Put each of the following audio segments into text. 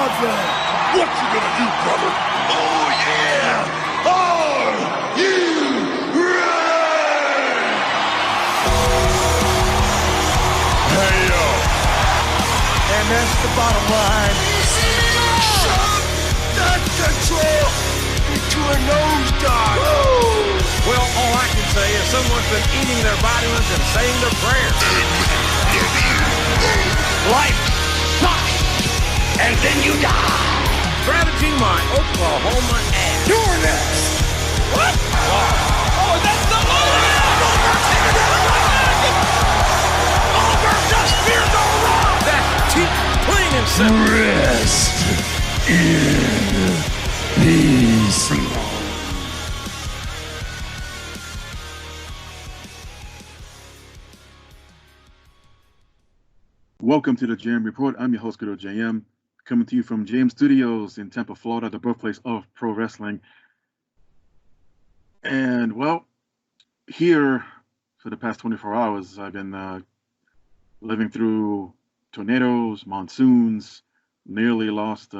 brother. What you gonna do, brother? Oh, yeah. Are you ready? Hey, yo. And that's the bottom line. Shut that control into a nosedive. Woo! Well, all I can say is someone's been eating their vitamins and saying their prayers. Life sucks, and then you die. Strategy my Oklahoma ass. You're next. What? Oh, that's the Goldberg taking it out. Goldberg just feared the rock. That's cheap, plain and simple. Rest in peace. Welcome to the JM Report. I'm your host, IAmGoodOlJM, coming to you from JM Studios in Tampa, Florida, the birthplace of pro wrestling. And, well, here for the past 24 hours, I've been living through tornadoes, monsoons, nearly lost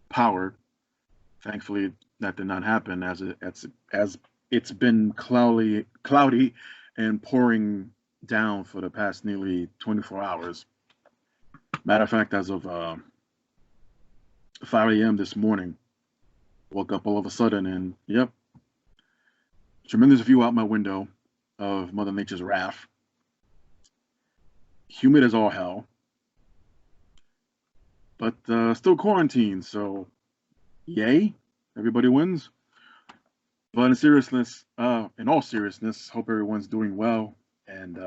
power. Thankfully, that did not happen as it's been cloudy and pouring down for the past nearly 24 hours. Matter of fact, as of 5 a.m. this morning, woke up all of a sudden and, yep, tremendous view out my window of Mother Nature's wrath. Humid as all hell, but still quarantined, so yay, everybody wins. But in all seriousness, hope everyone's doing well and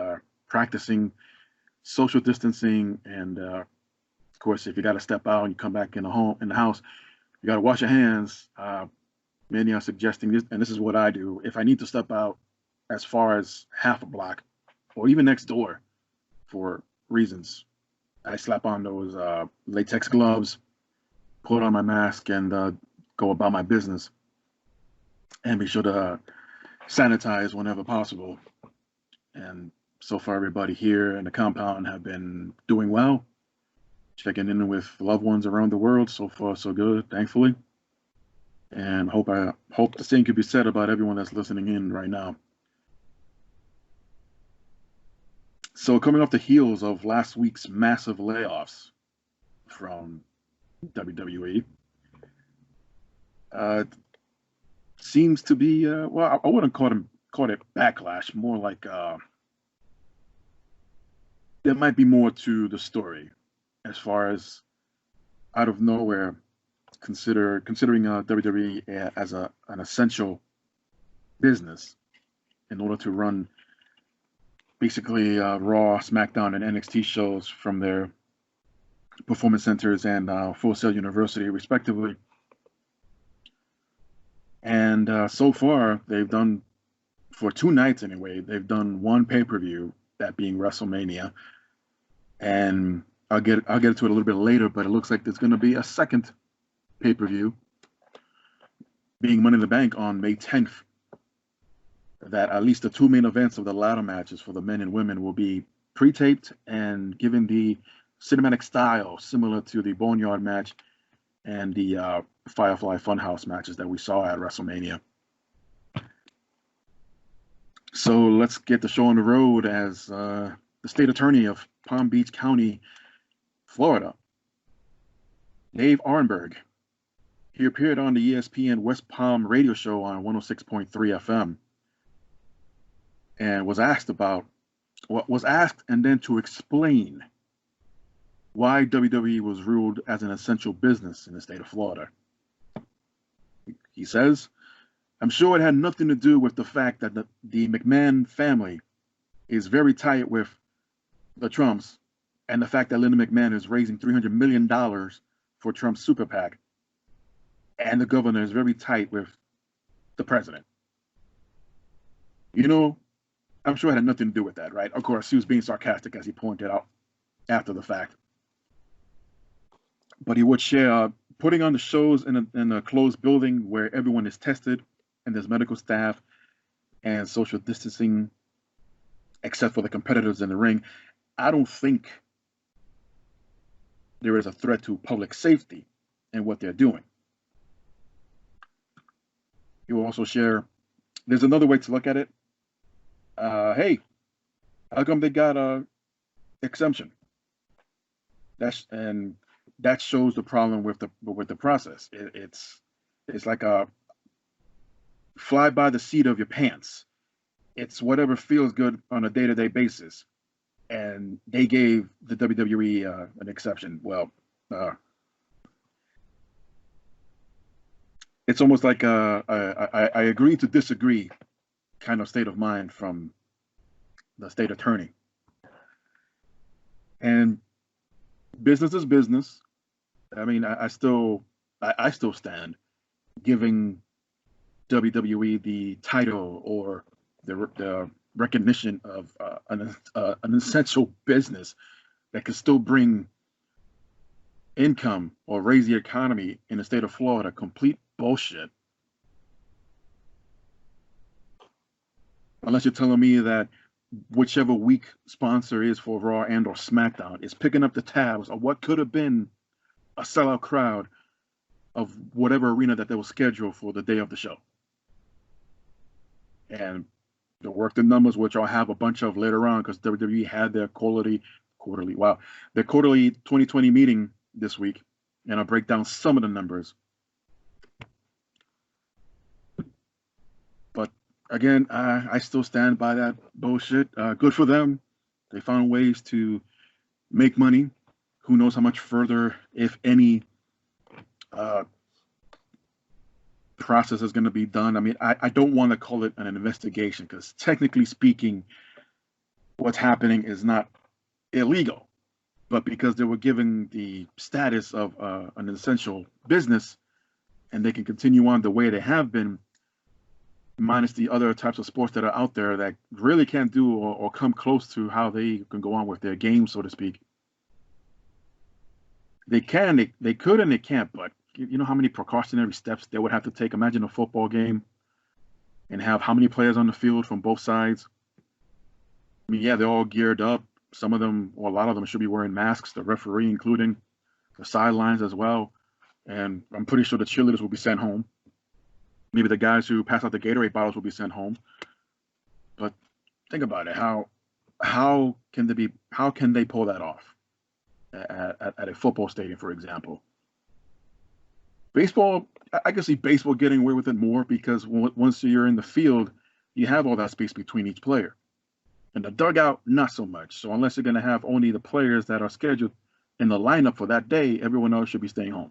practicing social distancing. And of course, if you got to step out and you come back in the house, you got to wash your hands. Many are suggesting this, and this is what I do. If I need to step out as far as half a block or even next door for reasons, I slap on those latex gloves, put on my mask, and go about my business. And be sure to sanitize whenever possible. And so far, everybody here in the compound have been doing well, checking in with loved ones around the world. So far, so good, thankfully. And hope the same could be said about everyone that's listening in right now. So coming off the heels of last week's massive layoffs from WWE, seems to be, well, I wouldn't call it backlash, more like there might be more to the story as far as out of nowhere considering WWE as an essential business in order to run basically Raw, SmackDown, and NXT shows from their performance centers and Full Sail University, respectively. And so far, they've done, for 2 nights anyway, they've done one pay-per-view, that being WrestleMania. And I'll get into it a little bit later, but it looks like there's going to be a second pay-per-view, being Money in the Bank on May 10th. That at least the 2 main events of the ladder matches for the men and women will be pre-taped and given the cinematic style similar to the Boneyard match and the Firefly Funhouse matches that we saw at WrestleMania. So let's get the show on the road as the state attorney of Palm Beach County, Florida, Dave Aronberg. He appeared on the ESPN West Palm radio show on 106.3 FM and was asked and then to explain why WWE was ruled as an essential business in the state of Florida. He says, "I'm sure it had nothing to do with the fact that the McMahon family is very tight with the Trumps and the fact that Linda McMahon is raising $300 million for Trump's super PAC, and the governor is very tight with the president. You know, I'm sure it had nothing to do with that, right?" Of course, he was being sarcastic, as he pointed out after the fact. But he would share putting on the shows in a closed building where everyone is tested and there's medical staff and social distancing, except for the competitors in the ring. I don't think there is a threat to public safety in what they're doing. He will also share, there's another way to look at it. Hey, how come they got a exemption? That shows the problem with the process. It's like a fly by the seat of your pants. It's whatever feels good on a day-to-day basis. And they gave the WWE an exception. Well, it's almost like I agree to disagree kind of state of mind from the state attorney. And business is business. I mean, I still stand giving WWE the title or the recognition of an essential business that can still bring income or raise the economy in the state of Florida. Complete bullshit. Unless you're telling me that whichever weak sponsor is for Raw and or SmackDown is picking up the tabs of what could have been a sellout crowd of whatever arena that they will schedule for the day of the show. And they'll work the numbers, which I'll have a bunch of later on, because WWE had their quarterly 2020 meeting this week, and I'll break down some of the numbers. But again, I still stand by that bullshit. Good for them. They found ways to make money. Who knows how much further, if any, process is going to be done. I mean, I don't want to call it an investigation, because technically speaking, what's happening is not illegal. But because they were given the status of an essential business, and they can continue on the way they have been, minus the other types of sports that are out there that really can't do or come close to how they can go on with their game, so to speak. They could and they can't, but you know how many precautionary steps they would have to take? Imagine a football game and have how many players on the field from both sides? I mean, yeah, they're all geared up. Some of them, or a lot of them, should be wearing masks, the referee including, the sidelines as well. And I'm pretty sure the cheerleaders will be sent home. Maybe the guys who pass out the Gatorade bottles will be sent home. But think about it. How can they pull that off at a football stadium, for example? Baseball, I can see baseball getting away with it more, because once you're in the field, you have all that space between each player. And the dugout, not so much. So unless you're going to have only the players that are scheduled in the lineup for that day, everyone else should be staying home.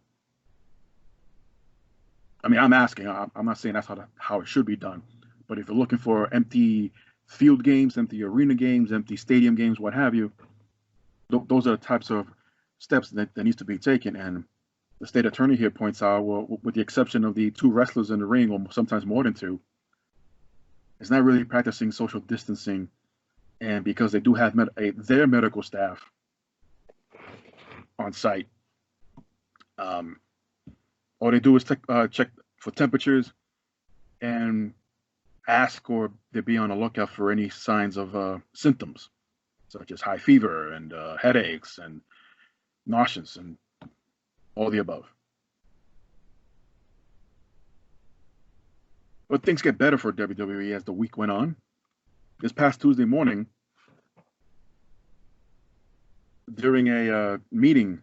I mean, I'm asking. I'm not saying that's how it should be done. But if you're looking for empty field games, empty arena games, empty stadium games, what have you, those are the types of steps that needs to be taken. And the state attorney here points out, well, with the exception of the two wrestlers in the ring, or sometimes more than two, it's not really practicing social distancing. And because they do have their medical staff on site, all they do is check for temperatures and ask, or they be on the lookout for any signs of symptoms, such as high fever and headaches and nauseous and all the above. But things get better for WWE as the week went on. This past Tuesday morning, during a meeting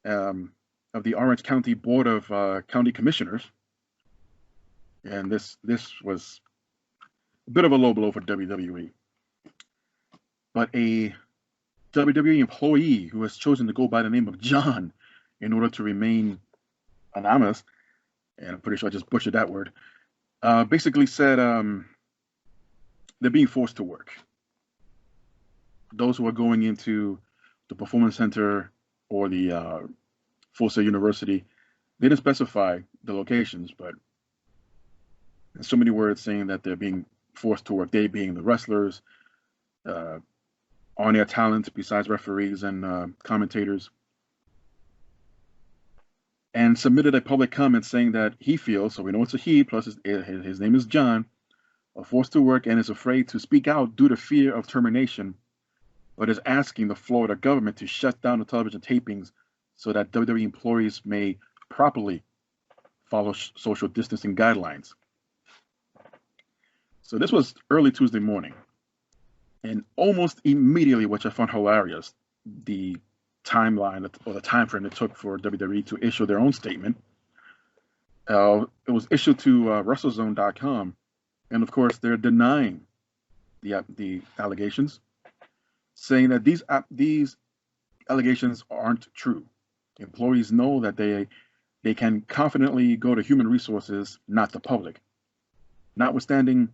of the Orange County Board of County Commissioners, and this was a bit of a low blow for WWE, but a WWE employee who has chosen to go by the name of John in order to remain anonymous, and I'm pretty sure I just butchered that word, basically said they're being forced to work. Those who are going into the Performance Center or the Full Sail University, they didn't specify the locations, but there's so many words saying that they're being forced to work. They being the wrestlers, on their talents besides referees and commentators, and submitted a public comment saying that he feels, so we know it's a he, plus his name is John, are forced to work and is afraid to speak out due to fear of termination, but is asking the Florida government to shut down the television tapings so that WWE employees may properly follow social distancing guidelines. So this was early Tuesday morning, and almost immediately, which I found hilarious, the timeline or the time frame it took for WWE to issue their own statement. It was issued to WrestleZone.com, and of course they're denying the allegations, saying that these allegations aren't true. Employees know that they can confidently go to human resources, not the public, notwithstanding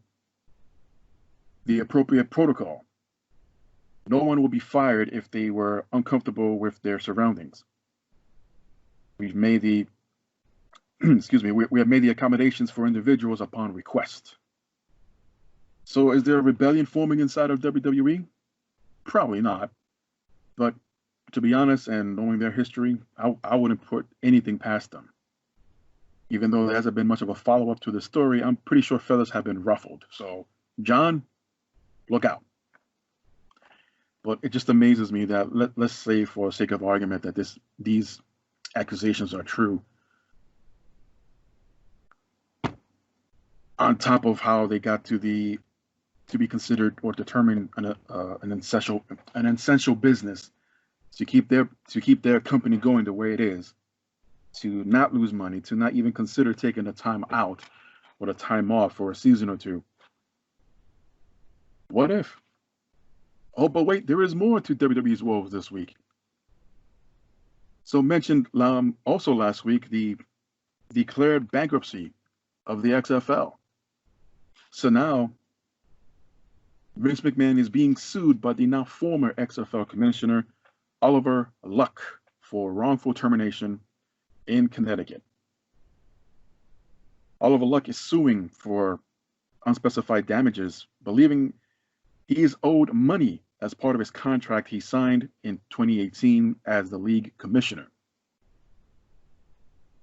the appropriate protocol. No one will be fired if they were uncomfortable with their surroundings. We've made the we have made the accommodations for individuals upon request. So is there a rebellion forming inside of WWE? Probably not. But to be honest, and knowing their history, I wouldn't put anything past them. Even though there hasn't been much of a follow-up to the story, I'm pretty sure fellas have been ruffled. So, John, look out. But it just amazes me that, let's say for sake of argument that these accusations are true, on top of how they got to be considered or determined an essential business to keep their company going the way it is, to not lose money, to not even consider taking a time out or a time off for a season or two. What if? Oh, but wait, there is more to WWE's woes this week. So mentioned also last week, the declared bankruptcy of the XFL. So now Vince McMahon is being sued by the now former XFL commissioner, Oliver Luck, for wrongful termination in Connecticut. Oliver Luck is suing for unspecified damages, believing he is owed money as part of his contract he signed in 2018 as the league commissioner.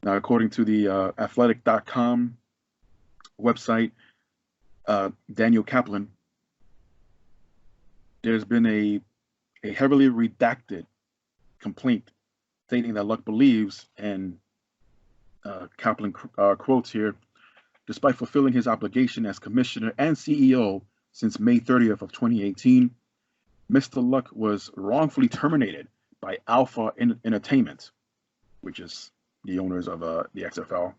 Now, according to the athletic.com website, Daniel Kaplan, there's been a heavily redacted complaint stating that Luck believes, and Kaplan quotes here, despite fulfilling his obligation as commissioner and CEO since May 30th of 2018, Mr. Luck was wrongfully terminated by Alpha Entertainment, which is the owners of the XFL,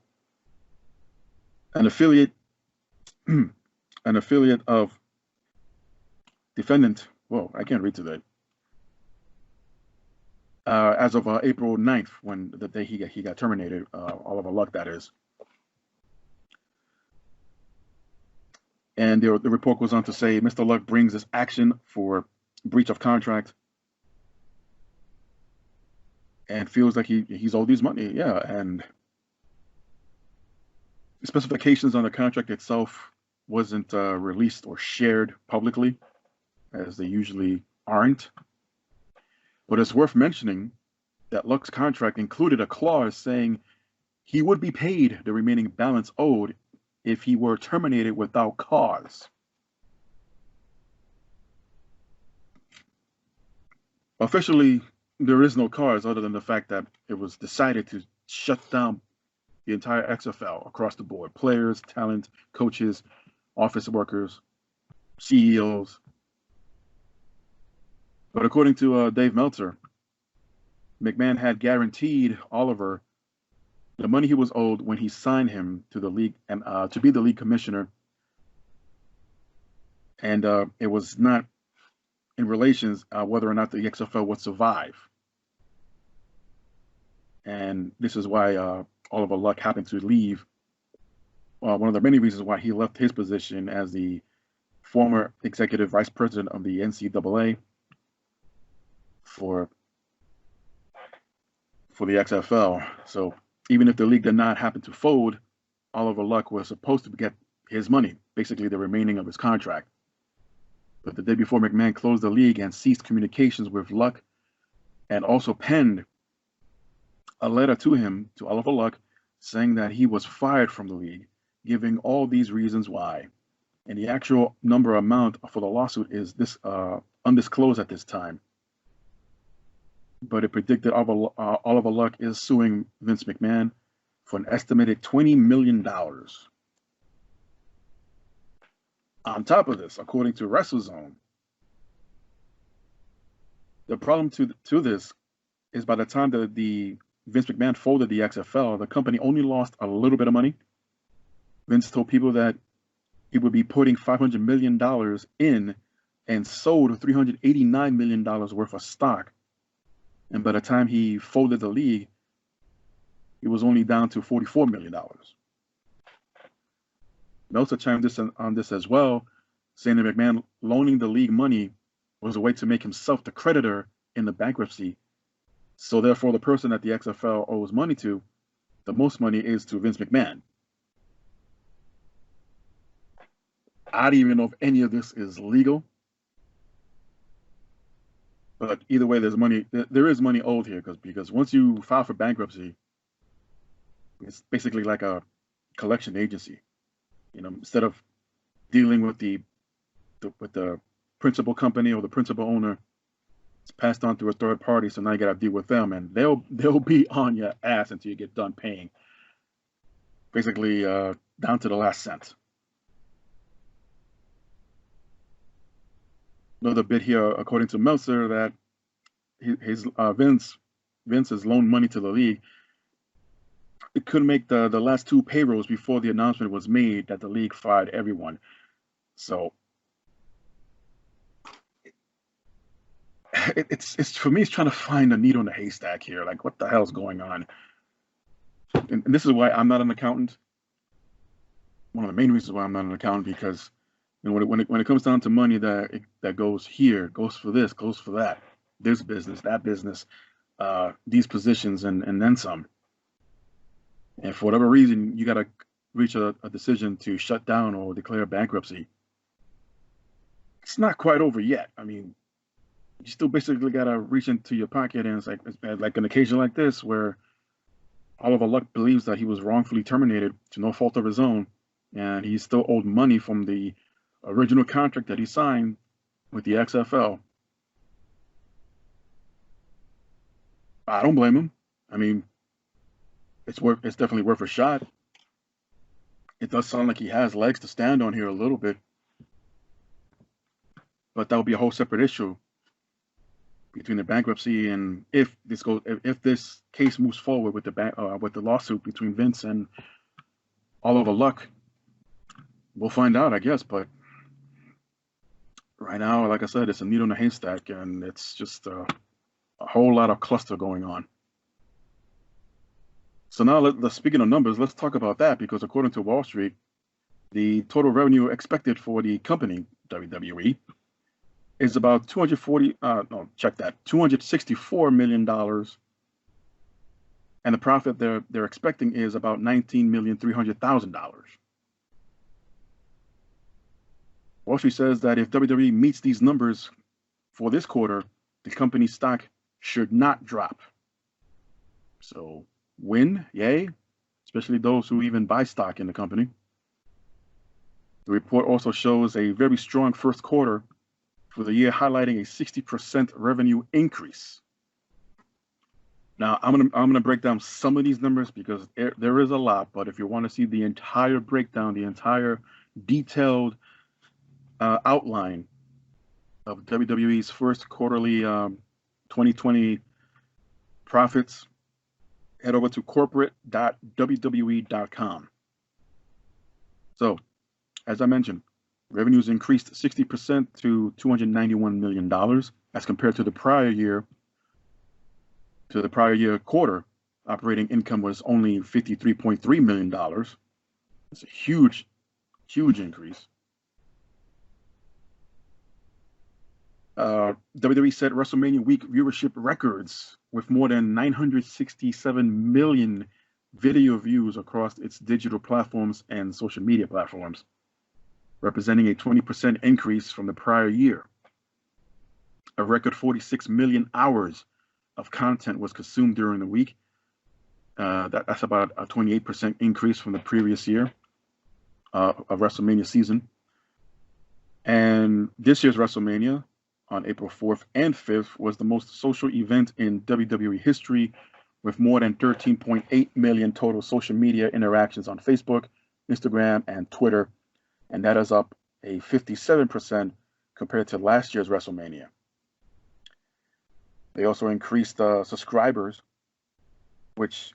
an affiliate of defendant. Whoa, I can't read today. As of April 9th, when the day he got terminated, Oliver Luck, that is. And the report goes on to say Mr. Luck brings this action for breach of contract and feels like he's owed these money. Yeah, and the specifications on the contract itself wasn't released or shared publicly, as they usually aren't. But it's worth mentioning that Luck's contract included a clause saying he would be paid the remaining balance owed if he were terminated without cause. Officially, there is no cause other than the fact that it was decided to shut down the entire XFL across the board. Players, talent, coaches, office workers, CEOs. But according to Dave Meltzer, McMahon had guaranteed Oliver the money he was owed when he signed him to the league and to be the league commissioner, and it was not in relations whether or not the XFL would survive. And this is why Oliver Luck happened to leave. One of the many reasons why he left his position as the former executive vice president of the NCAA for the XFL. So even if the league did not happen to fold, Oliver Luck was supposed to get his money, basically the remaining of his contract. But the day before McMahon closed the league and ceased communications with Luck, and also penned a letter to him, to Oliver Luck, saying that he was fired from the league, giving all these reasons why. And the actual number amount for the lawsuit is this undisclosed at this time. But it predicted Oliver Luck is suing Vince McMahon for an estimated $20 million. On top of this, according to WrestleZone, the problem to this is by the time that the Vince McMahon folded the XFL, the company only lost a little bit of money. Vince told people that he would be putting $500 million in and sold $389 million worth of stock. And by the time he folded the league, it was only down to $44 million. Meltzer chimed on this as well, saying that McMahon loaning the league money was a way to make himself the creditor in the bankruptcy. So therefore, the person that the XFL owes money to, the most money is to Vince McMahon. I don't even know if any of this is legal. But either way, there's money. There is money owed here because once you file for bankruptcy, it's basically like a collection agency. You know, instead of dealing with the principal company or the principal owner, it's passed on to a third party. So now you got to deal with them, and they'll be on your ass until you get done paying. Basically, down to the last cent. Another bit here, according to Meltzer, that Vince's loaned money to the league. It could make the last two payrolls before the announcement was made that the league fired everyone. So it's for me, it's trying to find a needle in a haystack here. Like, what the hell's going on? And this is why I'm not an accountant. One of the main reasons why I'm not an accountant, because when it comes down to money that goes here, goes for this, goes for that, this business, that business, these positions, and then some. And for whatever reason, you got to reach a decision to shut down or declare bankruptcy. It's not quite over yet. I mean, you still basically got to reach into your pocket, and it's like an occasion like this where Oliver Luck believes that he was wrongfully terminated to no fault of his own, and he's still owed money from the original contract that he signed with the XFL. I don't blame him. I mean, it's definitely worth a shot. It does sound like he has legs to stand on here a little bit, but that would be a whole separate issue between the bankruptcy and if this case moves forward with the lawsuit between Vince and Oliver Luck. We'll find out, I guess, but right now, like I said, it's a needle in a haystack, and it's just a whole lot of cluster going on. So now, speaking of numbers, let's talk about that, because according to Wall Street, the total revenue expected for the company, WWE, is about $264 million, and the profit they're expecting is about $19,300,000. Wall Street says that if WWE meets these numbers for this quarter, the company's stock should not drop. So, win, yay, especially those who even buy stock in the company. The report also shows a very strong first quarter for the year, highlighting a 60% revenue increase. Now, I'm gonna break down some of these numbers because there is a lot, but if you want to see the entire breakdown, the entire detailed outline of WWE's first quarterly 2020 profits, head over to corporate.wwe.com. So, as I mentioned, revenues increased 60% to $291 million as compared to the prior year. To the prior year quarter, operating income was only $53.3 million. It's a huge, huge increase. WWE set WrestleMania week viewership records with more than 967 million video views across its digital platforms and social media platforms, representing a 20% increase from the prior year. A record 46 million hours of content was consumed during the week. That's about a 28% increase from the previous year of WrestleMania season. And this year's WrestleMania on April 4th and 5th was the most social event in WWE history, with more than 13.8 million total social media interactions on Facebook, Instagram, and Twitter. And that is up a 57% compared to last year's WrestleMania. They also increased subscribers, which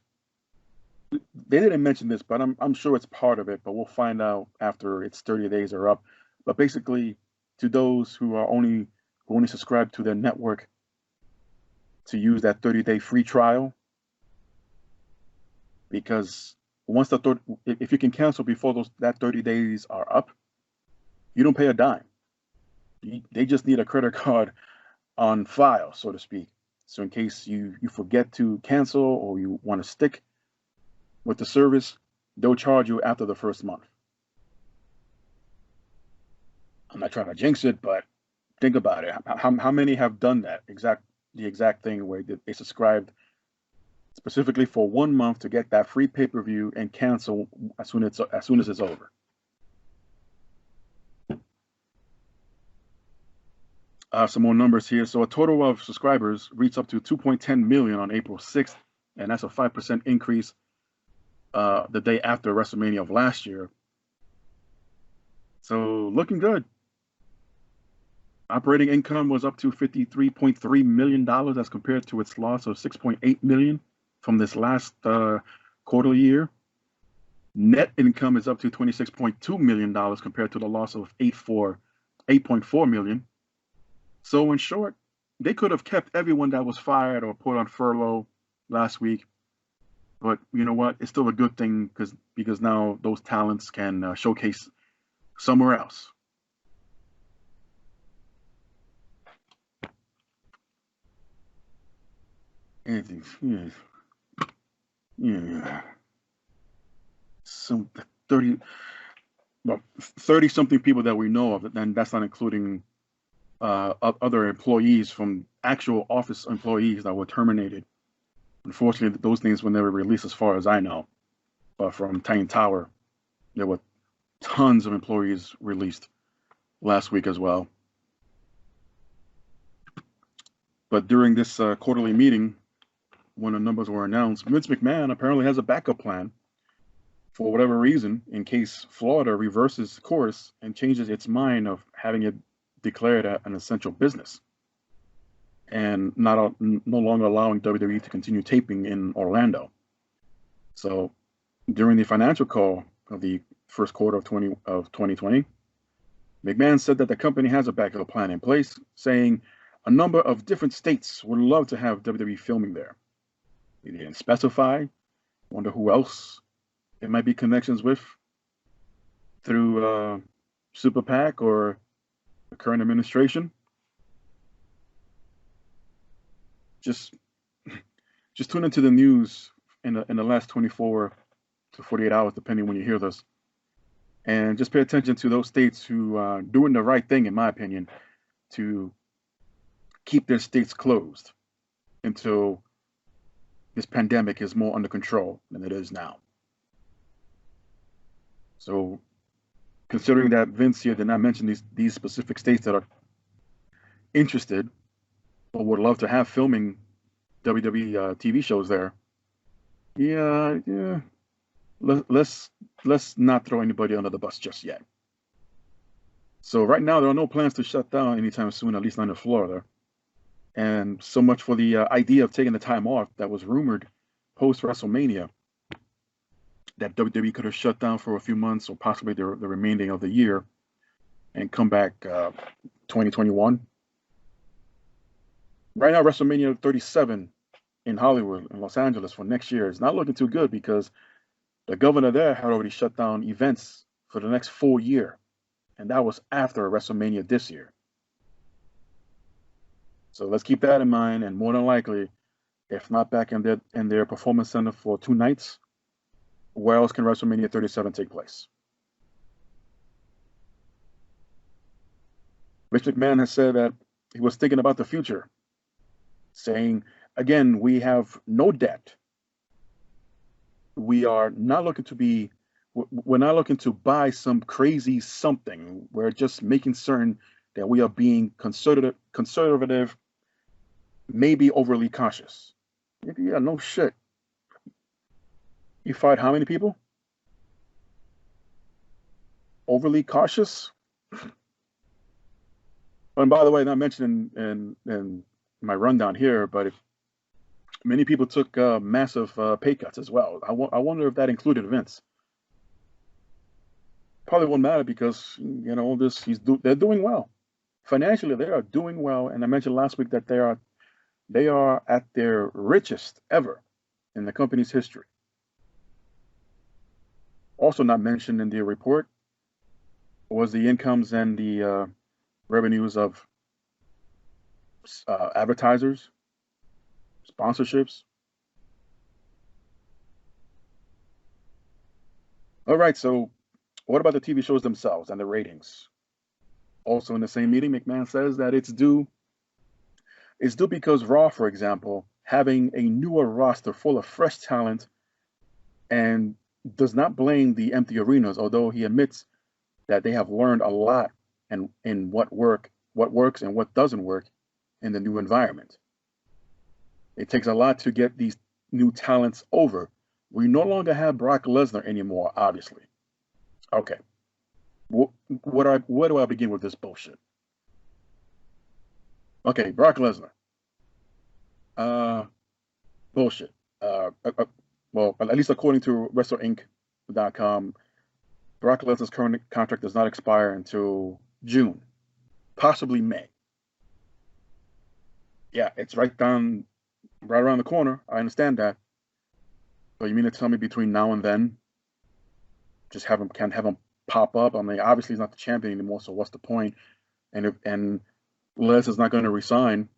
they didn't mention this, but I'm sure it's part of it, but we'll find out after its 30 days are up. But basically, to those who only subscribe to their network to use that 30-day free trial, because once if you can cancel before that 30 days are up, you don't pay a dime. They just need a credit card on file, so to speak. So in case you forget to cancel or you want to stick with the service, they'll charge you after the first month. I'm not trying to jinx it, but think about it. How many have done that the exact thing where they subscribed specifically for 1 month to get that free pay-per-view and cancel as soon as it's over? Some more numbers here. So a total of subscribers reached up to 2.10 million on April 6th, and that's a 5% increase the day after WrestleMania of last year. So looking good. Operating income was up to $53.3 million as compared to its loss of $6.8 million from this last quarterly year. Net income is up to $26.2 million compared to the loss of $8.4 million. So in short, they could have kept everyone that was fired or put on furlough last week. But you know what? It's still a good thing because now those talents can showcase somewhere else. Yeah. Some 30-something people that we know of, and that's not including other employees from actual office employees that were terminated. Unfortunately, those things were never released as far as I know. But from Titan Tower, there were tons of employees released last week as well. But during this quarterly meeting, when the numbers were announced, Vince McMahon apparently has a backup plan for whatever reason in case Florida reverses course and changes its mind of having it declared an essential business and no longer allowing WWE to continue taping in Orlando. So during the financial call of the first quarter of 2020, McMahon said that the company has a backup plan in place, saying a number of different states would love to have WWE filming there. He didn't specify. Wonder who else it might be connections with through Super PAC or the current administration. Just tune into the news in the last 24 to 48 hours, depending when you hear this, and just pay attention to those states who are doing the right thing, in my opinion, to keep their states closed until this pandemic is more under control than it is now. So, considering that Vince here did not mention these specific states that are interested or would love to have filming WWE TV shows there, yeah, let's not throw anybody under the bus just yet. So right now there are no plans to shut down anytime soon, at least not in Florida. And so much for the idea of taking the time off that was rumored post WrestleMania, that WWE could have shut down for a few months or possibly the remaining of the year and come back 2021. Right now, WrestleMania 37 in Hollywood, in Los Angeles for next year is not looking too good because the governor there had already shut down events for the next full year. And that was after WrestleMania this year. So let's keep that in mind. And more than likely, if not back in their performance center for 2 nights, where else can WrestleMania 37 take place? Vince McMahon has said that he was thinking about the future, saying, again, we have no debt. We are not looking to be we're not looking to buy some crazy something. We're just making certain that we are being conservative, maybe overly cautious. Yeah, no shit. You fired how many people? Overly cautious? And by the way, not mentioned in my rundown here, but if many people took massive pay cuts as well. I wonder if that included Vince. Probably won't matter because they're doing well financially. They are doing well, and I mentioned last week that they are at their richest ever in the company's history. Also not mentioned in the report was the incomes and the revenues of advertisers, sponsorships. All right, so what about the TV shows themselves and the ratings? Also in the same meeting, McMahon says that it's due because Raw, for example, having a newer roster full of fresh talent, and does not blame the empty arenas, although he admits that they have learned a lot and in what works and what doesn't work in the new environment. It takes a lot to get these new talents over. We no longer have Brock Lesnar anymore, obviously. Okay. Where do I begin with this bullshit? Okay, Brock Lesnar. Bullshit. Well, at least according to WrestleInc.com, Brock Lesnar's current contract does not expire until June, possibly May. Yeah, it's right around the corner. I understand that. But you mean to tell me between now and then, just can't have him pop up? I mean, obviously he's not the champion anymore, so what's the point? And Les is not going to resign.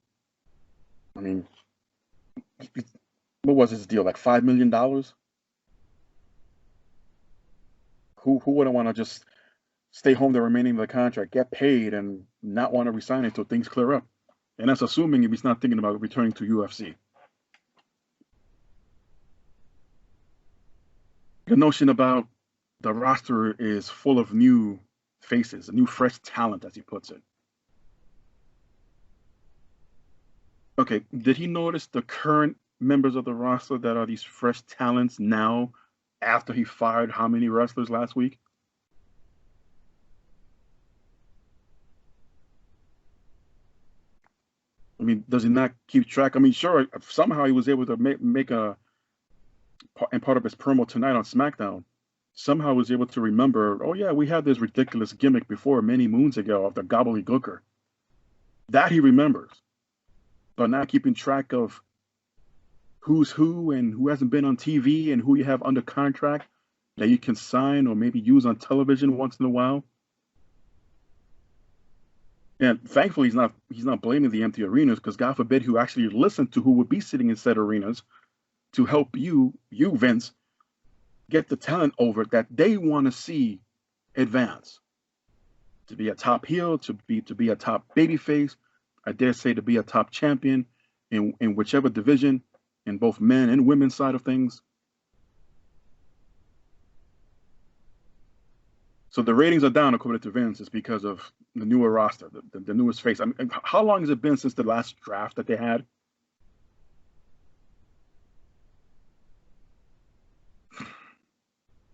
I mean, what was his deal? Like $5 million? Who wouldn't want to just stay home the remaining of the contract, get paid, and not want to resign until things clear up? And that's assuming if he's not thinking about returning to UFC. The notion about the roster is full of new faces, new fresh talent, as he puts it. Okay, did he notice the current members of the roster that are these fresh talents now after he fired how many wrestlers last week? I mean, does he not keep track? I mean, sure, somehow he was able to make and part of his promo tonight on SmackDown, somehow was able to remember, oh yeah, we had this ridiculous gimmick before many moons ago of the gobbledygooker. That he remembers. But not keeping track of who's who and who hasn't been on TV and who you have under contract that you can sign or maybe use on television once in a while. And thankfully, he's not blaming the empty arenas, because God forbid who actually listened to who would be sitting in said arenas to help you Vince, get the talent over that they want to see advance. To be a top heel, to be a top babyface, I dare say to be a top champion in whichever division, in both men and women's side of things. So the ratings are down, according to Vince, is because of the newer roster, the newest face. I mean, how long has it been since the last draft that they had?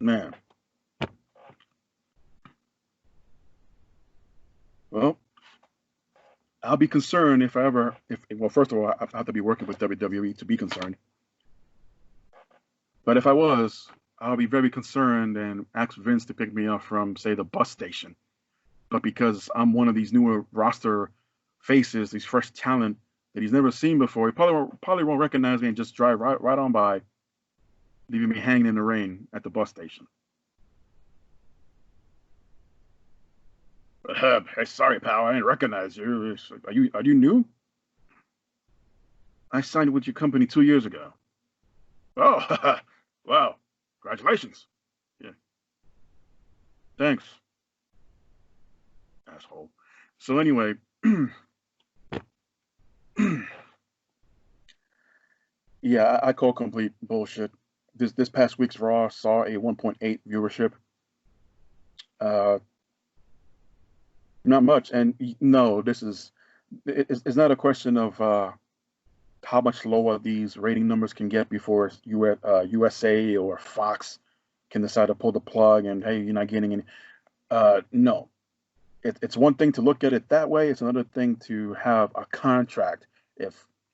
Man. Well, I'll be concerned if well, first of all, I have to be working with WWE to be concerned. But if I was, I'll be very concerned and ask Vince to pick me up from, say, the bus station. But because I'm one of these newer roster faces, these fresh talent that he's never seen before, he probably won't recognize me and just drive right on by, leaving me hanging in the rain at the bus station. Hey, sorry, pal, I didn't recognize you. Are you new? I signed with your company 2 years ago. Oh, wow. Congratulations. Yeah. Thanks. Asshole. So anyway, yeah, I call complete bullshit. this past week's Raw saw a 1.8 viewership. Not much, and no, it's not a question of how much lower these rating numbers can get before USA or Fox can decide to pull the plug and, hey, you're not getting any. No, it's one thing to look at it that way. It's another thing to have a contract,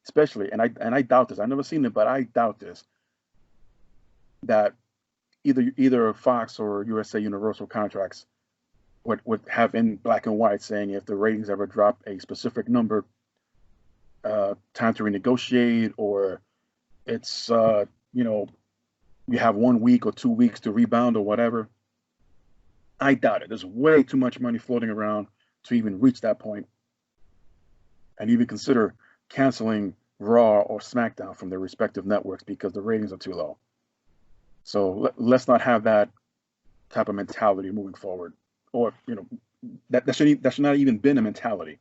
especially, and I doubt this. I've never seen it, but I doubt this, that either Fox or USA Universal contracts would have in black and white saying if the ratings ever drop a specific number, time to renegotiate, or it's you have 1 week or 2 weeks to rebound or whatever. I doubt it. There's way too much money floating around to even reach that point and even consider canceling Raw or SmackDown from their respective networks because the ratings are too low. So let's not have that type of mentality moving forward. Or, that should not even been a mentality.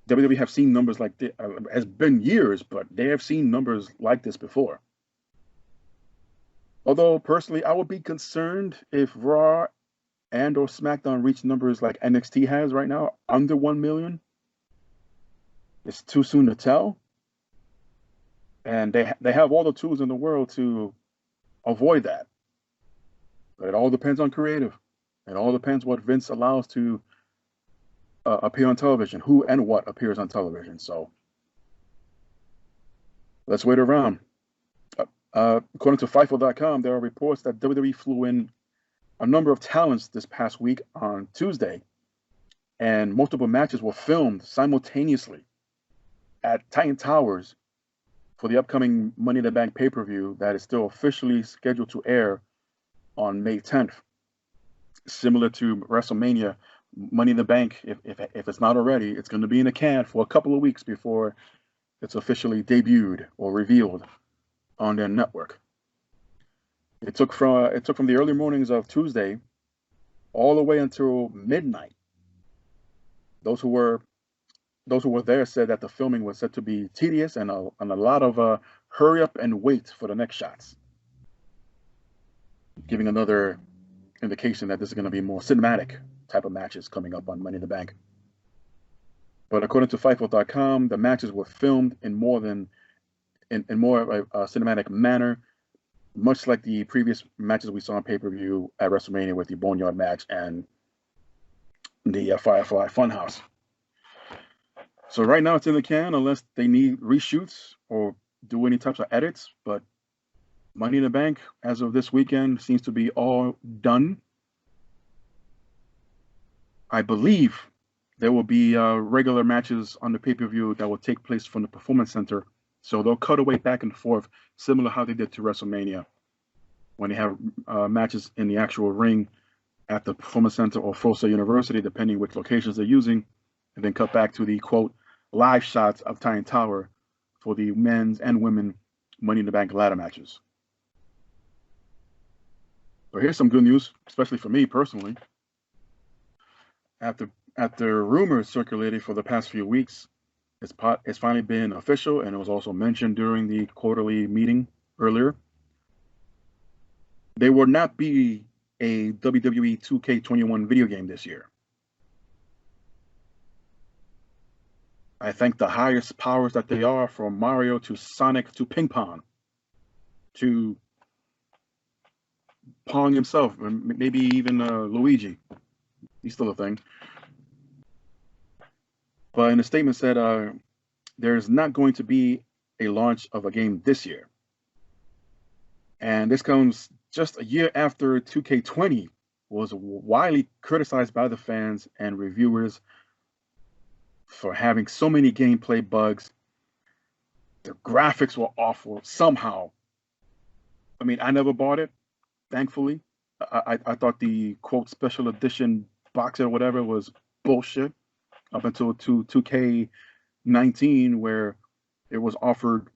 WWE have seen numbers like this. Has been years, but they have seen numbers like this before. Although personally, I would be concerned if Raw and or SmackDown reach numbers like NXT has right now, under 1 million. It's too soon to tell, and they have all the tools in the world to avoid that. But it all depends on creative. It all depends what Vince allows to appear on television, who and what appears on television. So let's wait around. According to Fightful.com, there are reports that WWE flew in a number of talents this past week on Tuesday, and multiple matches were filmed simultaneously at Titan Towers for the upcoming Money in the Bank pay-per-view that is still officially scheduled to air on May 10th. Similar to WrestleMania, Money in the Bank, if it's not already, it's going to be in the can for a couple of weeks before it's officially debuted or revealed on their network. It took from the early mornings of Tuesday all the way until midnight. Those who were there said that the filming was said to be tedious and a lot of hurry up and wait for the next shots, giving another indication that this is going to be more cinematic type of matches coming up on Money in the Bank. But according to Fightful.com, the matches were filmed in more of a cinematic manner, much like the previous matches we saw on pay-per-view at WrestleMania with the Boneyard match and the Firefly Funhouse. So right now it's in the can unless they need reshoots or do any types of edits, but Money in the Bank, as of this weekend, seems to be all done. I believe there will be regular matches on the pay-per-view that will take place from the Performance Center. So they'll cut away back and forth, similar how they did to WrestleMania, when they have matches in the actual ring at the Performance Center or Full Sail University, depending which locations they're using, and then cut back to the, quote, live shots of Titan Tower for the men's and women Money in the Bank ladder matches. So here's some good news, especially for me personally. After rumors circulated for the past few weeks, it's finally been official, and it was also mentioned during the quarterly meeting earlier. There will not be a WWE 2K21 video game this year. I think the highest powers that they are, from Mario to Sonic to Ping Pong to Pong himself, and maybe even Luigi. He's still a thing. But in the statement said there's not going to be a launch of a game this year. And this comes just a year after 2K20 was widely criticized by the fans and reviewers for having so many gameplay bugs. The graphics were awful somehow. I mean, I never bought it, thankfully. I thought the, quote, special edition box set or whatever was bullshit up until 2K19, where it was offered,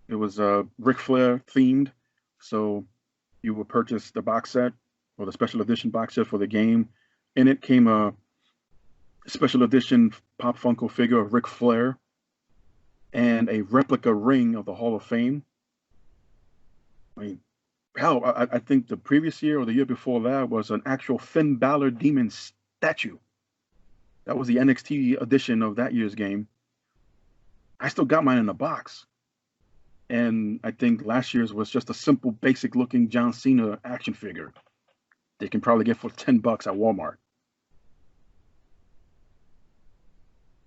it was Ric Flair themed. So you would purchase the box set or the special edition box set for the game. In it came a special edition Pop Funko figure of Ric Flair and a replica ring of the Hall of Fame. I mean, hell, I think the previous year or the year before that was an actual Finn Balor demon statue. That was the NXT edition of that year's game. I still got mine in a box. And I think last year's was just a simple, basic looking John Cena action figure. They can probably get for $10 at Walmart.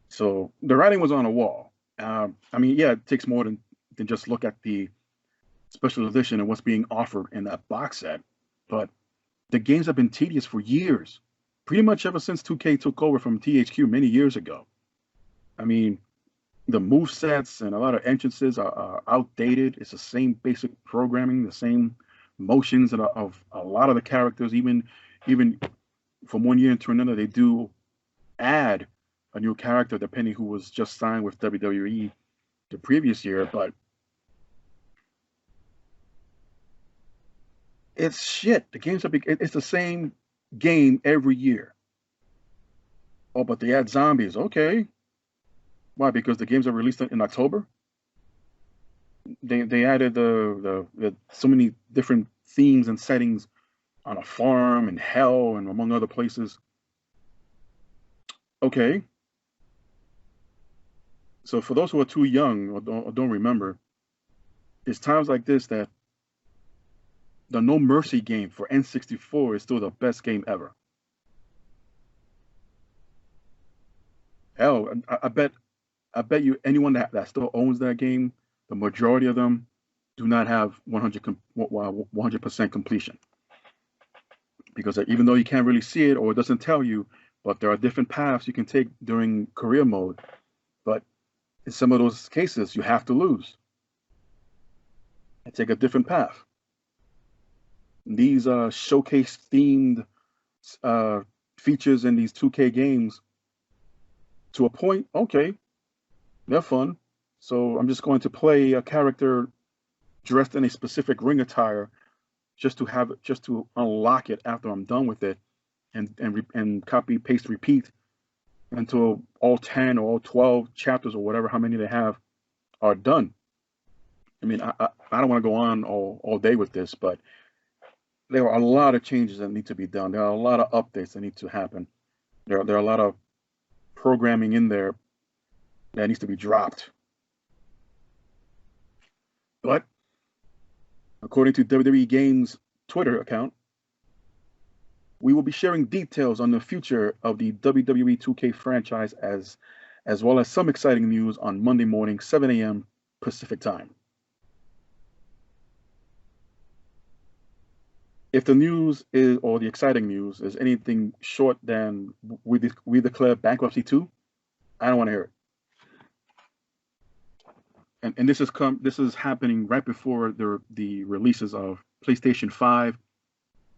So the writing was on the wall. I mean, yeah, it takes more than just look at the special edition and what's being offered in that box set. But the games have been tedious for years, pretty much ever since 2K took over from THQ many years ago. I mean, the move sets and a lot of entrances are outdated. It's the same basic programming, the same motions of a lot of the characters. Even from one year into another, they do add a new character depending who was just signed with WWE the previous year. But it's shit. The games it's the same game every year. Oh, but they add zombies. Okay. Why? Because the games are released in October. They added the so many different themes and settings on a farm and hell and among other places. Okay. So for those who are too young or don't remember, it's times like this that the No Mercy game for N64 is still the best game ever. Hell, I bet you anyone that still owns that game, the majority of them do not have 100% completion. Because even though you can't really see it or it doesn't tell you, but there are different paths you can take during career mode. But in some of those cases, you have to lose and take a different path. These showcase themed features in these 2K games, to a point, okay, they're fun. So I'm just going to play a character dressed in a specific ring attire just to unlock it after I'm done with it, and copy, paste, repeat until all 10 or all 12 chapters or whatever, how many they have, are done. I mean, I don't want to go on all day with this, but there are a lot of changes that need to be done. There are a lot of updates that need to happen. There are a lot of programming in there that needs to be dropped. But according to WWE Games' Twitter account, we will be sharing details on the future of the WWE 2K franchise as well as some exciting news on Monday morning, 7 a.m. Pacific time. If the news is, or the exciting news is anything short than we declare bankruptcy too, I don't want to hear it. And this is happening right before the releases of PlayStation 5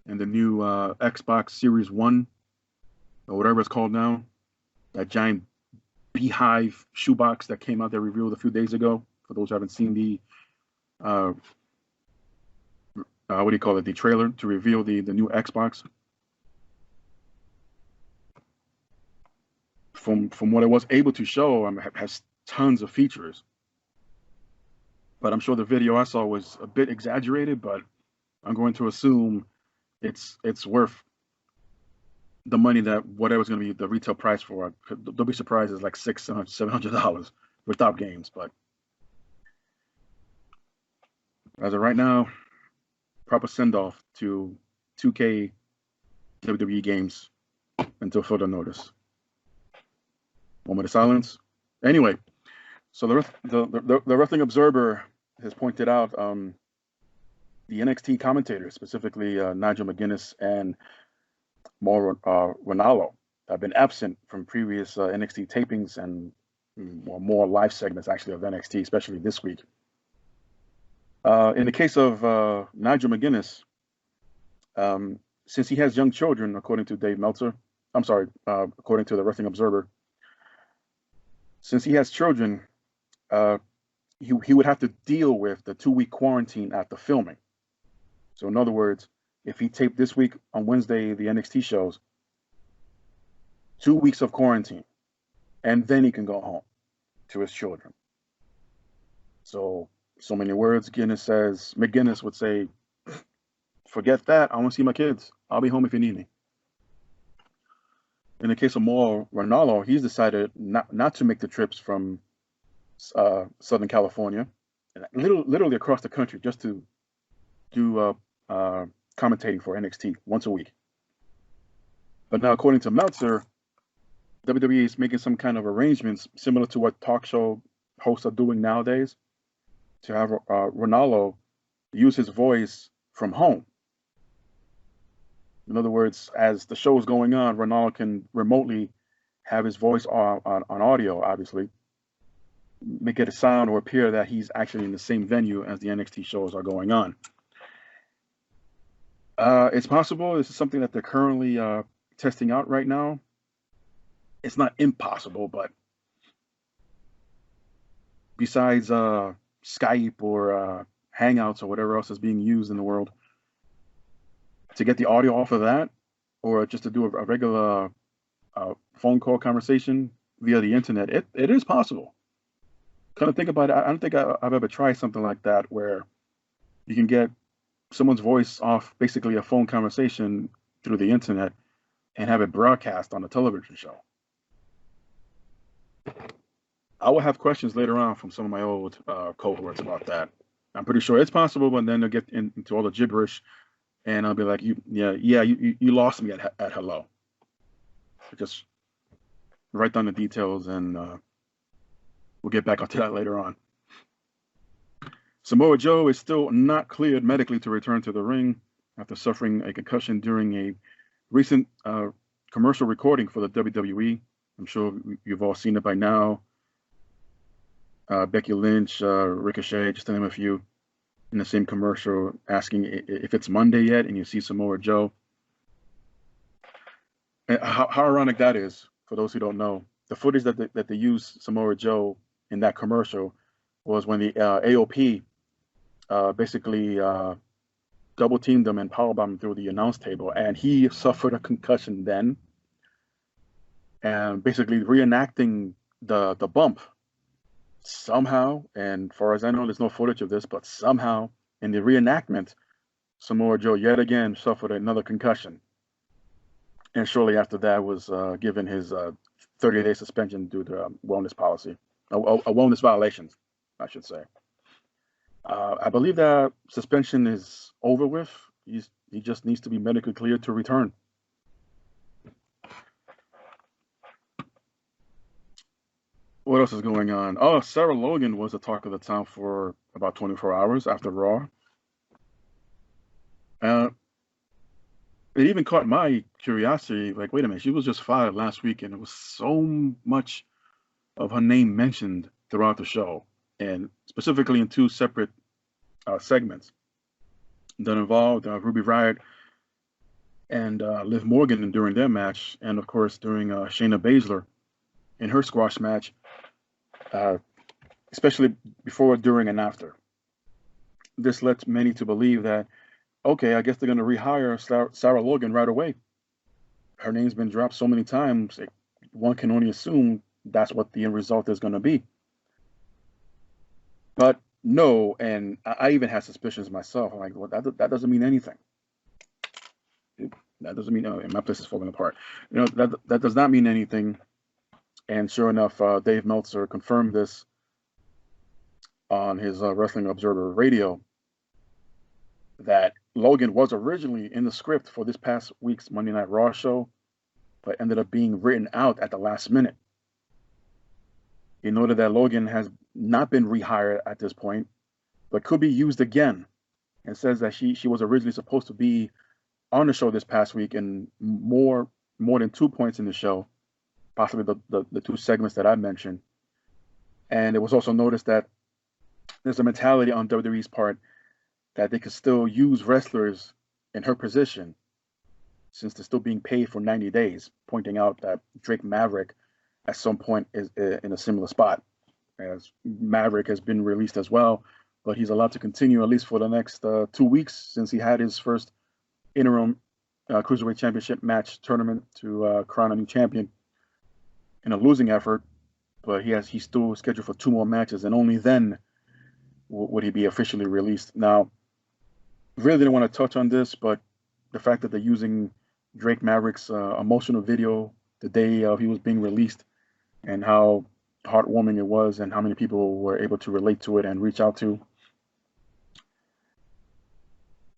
and the new Xbox Series 1 or whatever it's called now. That giant beehive shoebox that came out, that revealed a few days ago. For those who haven't seen the what do you call it? The trailer to reveal the new Xbox. From what I was able to show, has tons of features. But I'm sure the video I saw was a bit exaggerated, but I'm going to assume it's worth the money that whatever's going to be the retail price for it. Don't be surprised it's like $600, $700 for top games. But as of right now, proper send-off to 2K WWE games until further notice. Moment of silence. Anyway, so the Wrestling Observer has pointed out the NXT commentators, specifically Nigel McGuinness and Mauro Ranallo, have been absent from previous NXT tapings and more live segments actually of NXT, especially this week. In the case of Nigel McGuinness, since he has young children, according to Dave Meltzer, according to the Wrestling Observer, since he has children, he would have to deal with the 2-week quarantine after filming. So in other words, if he taped this week on Wednesday, the NXT shows, 2 weeks of quarantine, and then he can go home to his children. So So many words. McGinnis would say, forget that. I want to see my kids. I'll be home if you need me. In the case of Mauro Ranallo, he's decided not to make the trips from Southern California, and literally across the country, just to do commentating for NXT once a week. But now, according to Meltzer, WWE is making some kind of arrangements similar to what talk show hosts are doing nowadays, to have Ranallo use his voice from home. In other words, as the show is going on, Ranallo can remotely have his voice on audio, obviously, make it a sound or appear that he's actually in the same venue as the NXT shows are going on. It's possible. This is something that they're currently testing out right now. It's not impossible, but besides Skype or Hangouts or whatever else is being used in the world, to get the audio off of that, or just to do a regular phone call conversation via the internet, it is possible. Kind of think about it. I don't think I've ever tried something like that, where you can get someone's voice off basically a phone conversation through the internet and have it broadcast on a television show. I will have questions later on from some of my old cohorts about that. I'm pretty sure it's possible, but then they'll get into all the gibberish, and I'll be like, you lost me at hello. Just write down the details, and we'll get back onto that later on. Samoa Joe is still not cleared medically to return to the ring after suffering a concussion during a recent commercial recording for the WWE. I'm sure you've all seen it by now. Becky Lynch, Ricochet, just to name a few, in the same commercial, asking if it's Monday yet, and you see Samoa Joe. And how ironic that is, for those who don't know. The footage that they used Samoa Joe in that commercial was when the AOP basically double teamed him and powerbombed him through the announce table, and he suffered a concussion then. And basically reenacting the bump somehow, and far as I know, there's no footage of this, but somehow in the reenactment, Samoa Joe yet again suffered another concussion. And shortly after that was given his 30-day suspension due to wellness policy, a wellness violation, I should say. I believe that suspension is over with. He just needs to be medically cleared to return. What else is going on? Oh, Sarah Logan was the talk of the town for about 24 hours after Raw. It even caught my curiosity. Like, wait a minute, she was just fired last week, and there was so much of her name mentioned throughout the show, and specifically in two separate segments that involved Ruby Riott and Liv Morgan during their match, and of course during Shayna Baszler in her squash match, especially before, during, and after. This led many to believe that, okay, I guess they're going to rehire Sarah Logan right away. Her name's been dropped so many times, one can only assume that's what the end result is going to be. But no, and I even had suspicions myself. I'm like, well, that doesn't mean anything. That doesn't mean, and my place is falling apart. You know, that does not mean anything. And sure enough, Dave Meltzer confirmed this on his Wrestling Observer Radio, that Logan was originally in the script for this past week's Monday Night Raw show, but ended up being written out at the last minute. He noted that Logan has not been rehired at this point, but could be used again, and says that she was originally supposed to be on the show this past week in more than 2 points in the show, possibly the two segments that I mentioned. And it was also noticed that there's a mentality on WWE's part that they could still use wrestlers in her position since they're still being paid for 90 days, pointing out that Drake Maverick at some point is in a similar spot, as Maverick has been released as well, but he's allowed to continue at least for the next 2 weeks, since he had his first interim Cruiserweight Championship match tournament to crown a new champion in a losing effort. But he's still scheduled for 2 more matches, and only then would he be officially released. Now, really didn't want to touch on this, but the fact that they're using Drake Maverick's emotional video the day he was being released, and how heartwarming it was, and how many people were able to relate to it and reach out to.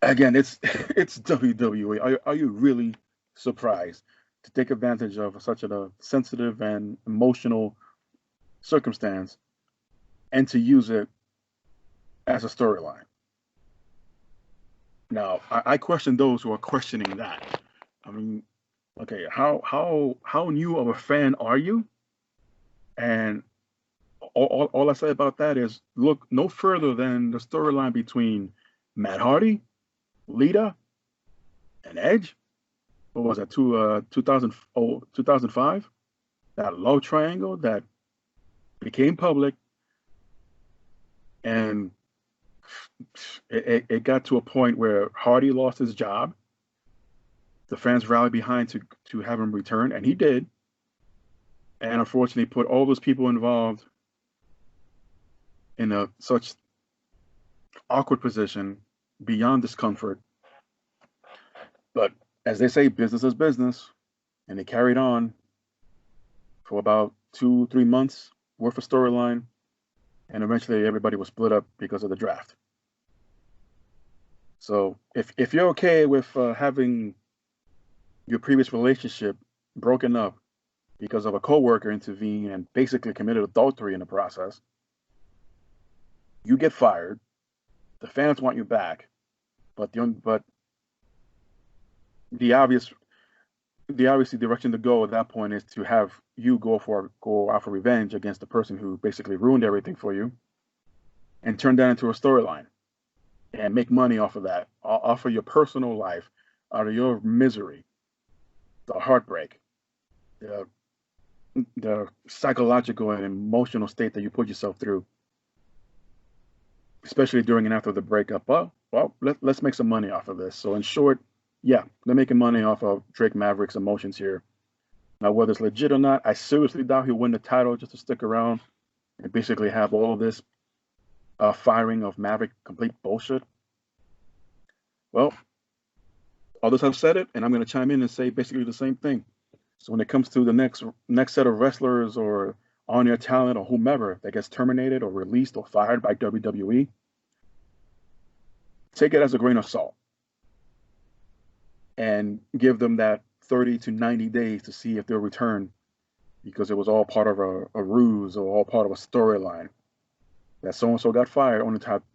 Again, it's it's WWE. Are you really surprised to take advantage of such a sensitive and emotional circumstance and to use it as a storyline? Now, I question those who are questioning that. I mean, okay, how new of a fan are you? And all I say about that is look no further than the storyline between Matt Hardy, Lita, and Edge. What was that? 2005? That love triangle that became public, and it got to a point where Hardy lost his job. The fans rallied behind to have him return, and he did. And unfortunately, put all those people involved in such awkward position, beyond discomfort. But as they say, business is business, and they carried on for about 2-3 months worth of storyline, and eventually everybody was split up because of the draft. So if you're okay with having your previous relationship broken up because of a coworker intervened and basically committed adultery in the process, you get fired. The fans want you back, but the obvious direction to go at that point is to have you go out for revenge against the person who basically ruined everything for you, and turn that into a storyline and make money off of that, off of your personal life, out of your misery, the heartbreak, the psychological and emotional state that you put yourself through, especially during and after the breakup. Well, let's make some money off of this. So in short, yeah, they're making money off of Drake Maverick's emotions here. Now, whether it's legit or not, I seriously doubt he'll win the title just to stick around and basically have all of this firing of Maverick complete bullshit. Well, others have said it, and I'm going to chime in and say basically the same thing. So when it comes to the next set of wrestlers or on-air talent or whomever that gets terminated or released or fired by WWE, take it as a grain of salt and give them that 30 to 90 days to see if they'll return, because it was all part of a ruse or all part of a storyline that so-and-so got fired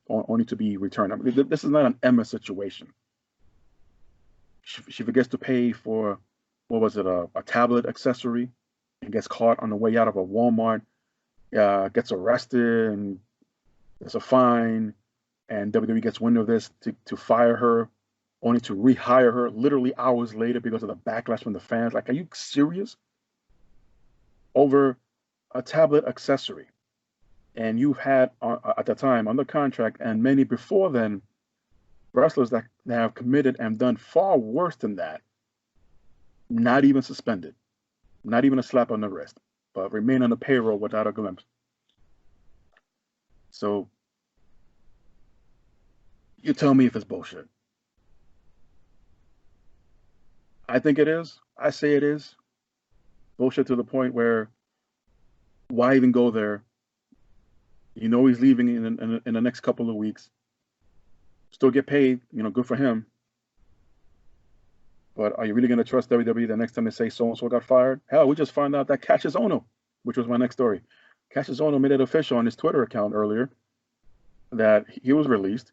only to be returned. I mean, this is not an Emma situation. She forgets to pay for, what was it, a tablet accessory, and gets caught on the way out of a Walmart, gets arrested, and there's a fine, and WWE gets wind of this to fire her, only to rehire her literally hours later because of the backlash from the fans. Like, are you serious? Over a tablet accessory. And you've had, at the time, under contract, and many before then, wrestlers that have committed and done far worse than that, not even suspended, not even a slap on the wrist, but remain on the payroll without a glimpse. So you tell me if it's bullshit. I think it is. I say it is. Bullshit to the point where, why even go there? You know he's leaving in the next couple of weeks. Still get paid, good for him. But are you really going to trust WWE the next time they say so-and-so got fired? Hell, we just found out that Cassius Ohno, which was my next story. Cassius Ohno made it official on his Twitter account earlier that he was released.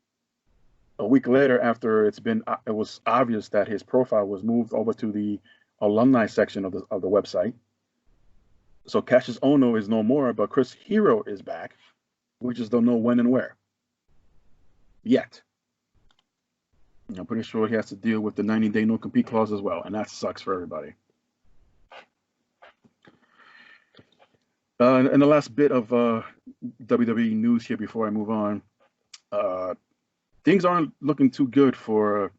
A week later, after it was obvious that his profile was moved over to the alumni section of the website. So Cassius Ohno is no more, but Chris Hero is back. We just don't know when and where yet. I'm pretty sure he has to deal with the 90-day no-compete clause as well, and that sucks for everybody. And the last bit of WWE news here before I move on. Things aren't looking too good for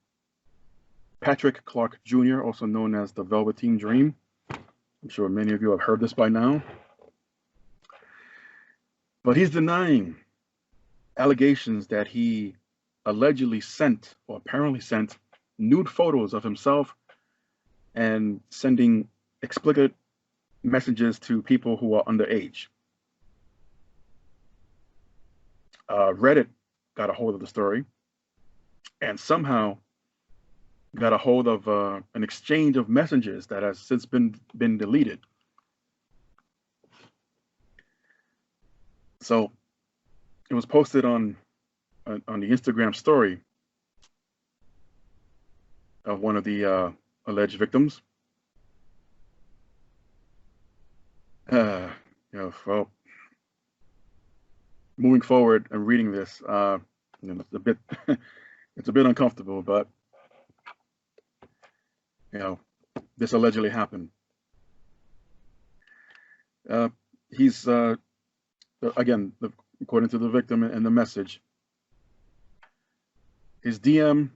Patrick Clark Jr., also known as the Velveteen Dream. I'm sure many of you have heard this by now. But he's denying allegations that he allegedly sent or apparently sent nude photos of himself and sending explicit messages to people who are underage. Reddit got a hold of the story and somehow got a hold of an exchange of messages that has since been deleted. So it was posted on the Instagram story of one of the alleged victims. Well, moving forward and reading this, it's a bit it's a bit uncomfortable, but this allegedly happened. He's again, according to the victim and the message, his DMs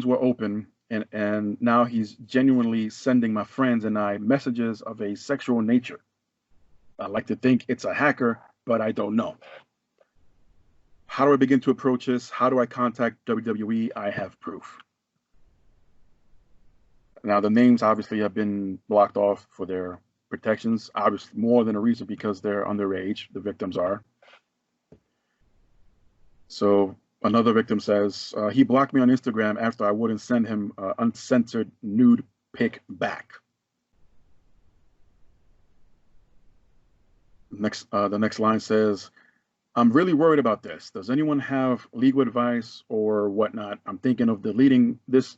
were open, and now he's genuinely sending my friends and I messages of a sexual nature. I like to think it's a hacker, but I don't know. How do I begin to approach this? How do I contact WWE? I have proof. Now, the names obviously have been blocked off for their protections, obviously more than a reason because they're underage, the victims are. So another victim says, he blocked me on Instagram after I wouldn't send him uncensored nude pic back. The next line says, I'm really worried about this. Does anyone have legal advice or whatnot? I'm thinking of deleting this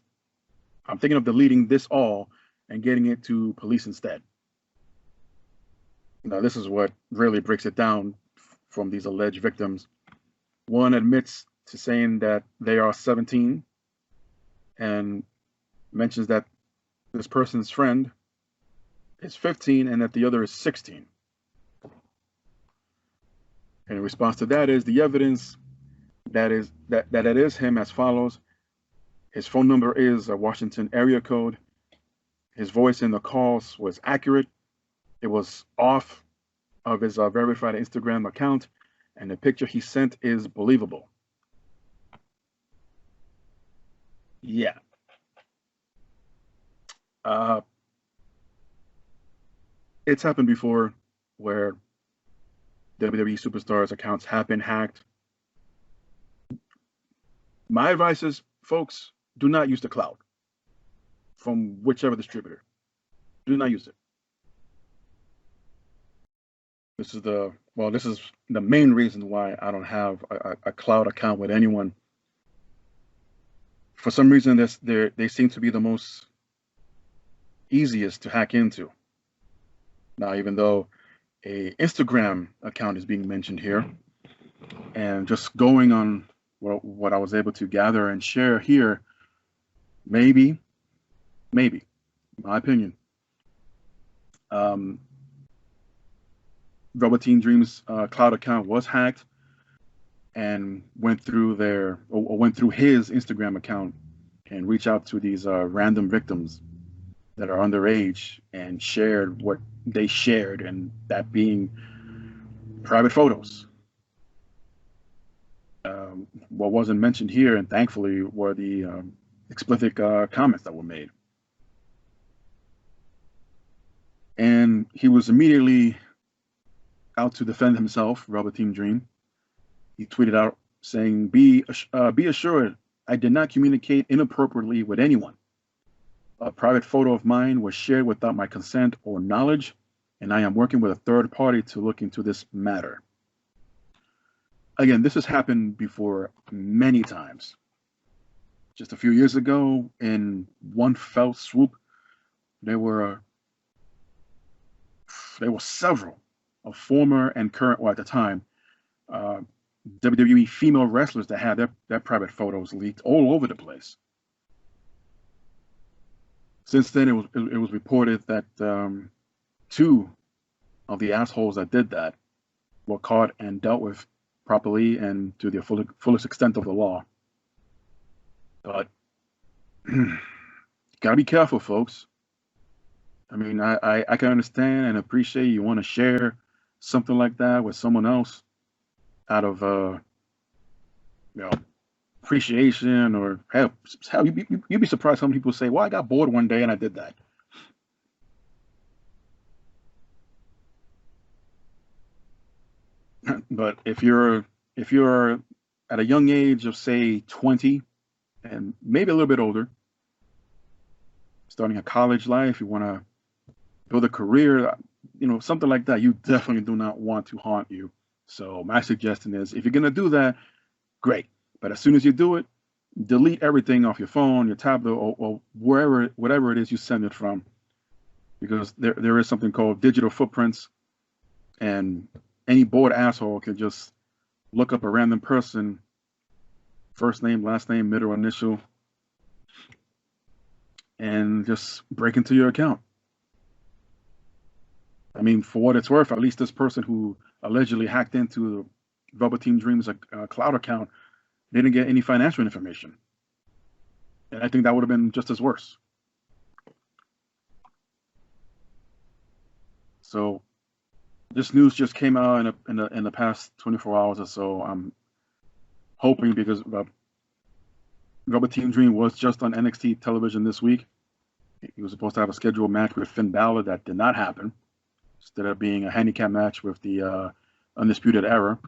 all and getting it to police instead. Now, this is what really breaks it down from these alleged victims. One admits to saying that they are 17 and mentions that this person's friend is 15 and that the other is 16. And in response to that is the evidence that it is him as follows. His phone number is a Washington area code. His voice in the calls was accurate. It was off of his verified Instagram account, and the picture he sent is believable. Yeah. It's happened before where WWE superstars' accounts have been hacked. My advice is, folks, do not use the cloud from whichever distributor. Do not use it. This is the main reason why I don't have a cloud account with anyone. For some reason, they seem to be the most easiest to hack into. Now, even though a Instagram account is being mentioned here, and just going on what I was able to gather and share here, maybe, my opinion, Velveteen Dream's cloud account was hacked and went through his Instagram account and reached out to these random victims that are underage and shared what they shared, and that being private photos. What wasn't mentioned here, and thankfully, were the explicit comments that were made. And he was immediately out to defend himself, Velveteen Dream. He tweeted out saying, be assured, I did not communicate inappropriately with anyone. A private photo of mine was shared without my consent or knowledge, and I am working with a third party to look into this matter. Again, this has happened before many times. Just a few years ago, in one fell swoop, there were several of former and current, or at the time, WWE female wrestlers that had their private photos leaked all over the place. Since then, it was reported that 2 of the assholes that did that were caught and dealt with properly and to the fullest extent of the law. But gotta be careful, folks. I mean, I can understand and appreciate you want to share something like that with someone else out of appreciation, or hell, you'd be surprised how many people say, "Well, I got bored one day and I did that." But if you're at a young age of, say, 20 and maybe a little bit older, starting a college life, you want to build a career, something like that, you definitely do not want to haunt you. So my suggestion is, if you're going to do that, great. But as soon as you do it, delete everything off your phone, your tablet, or whatever it is you send it from, because there is something called digital footprints, and any bored asshole can just look up a random person, first name, last name, middle initial, and just break into your account. I mean, for what it's worth, at least this person who allegedly hacked into Velveteen Dream's cloud account didn't get any financial information. And I think that would have been just as worse. So this news just came out in the past 24 hours or so. I'm hoping, because Velveteen Dream was just on NXT television this week. He was supposed to have a scheduled match with Finn Balor. That did not happen. Instead of being a handicap match with the Undisputed Era.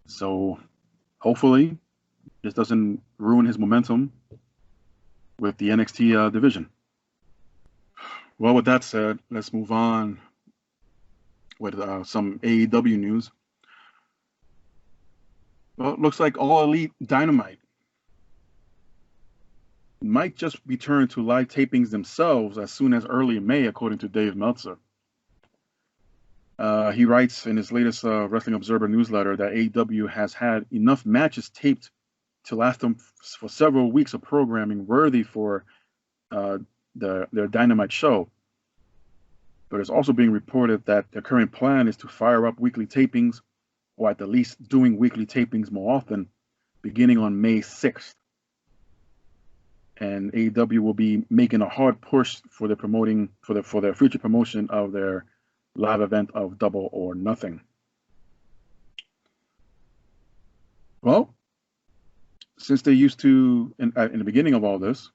So hopefully this doesn't ruin his momentum with the NXT division. Well, with that said, let's move on with some AEW news. Well, it looks like All Elite Dynamite might just return to live tapings themselves as soon as early May, according to Dave Meltzer. He writes in his latest Wrestling Observer newsletter that AEW has had enough matches taped to last them for several weeks of programming worthy for their Dynamite show. But it's also being reported that their current plan is to fire up weekly tapings, or at the least doing weekly tapings more often, beginning on May 6th. And AEW will be making a hard push for their future promotion of their live event of Double or Nothing. Well, since they used to, in the beginning of all this,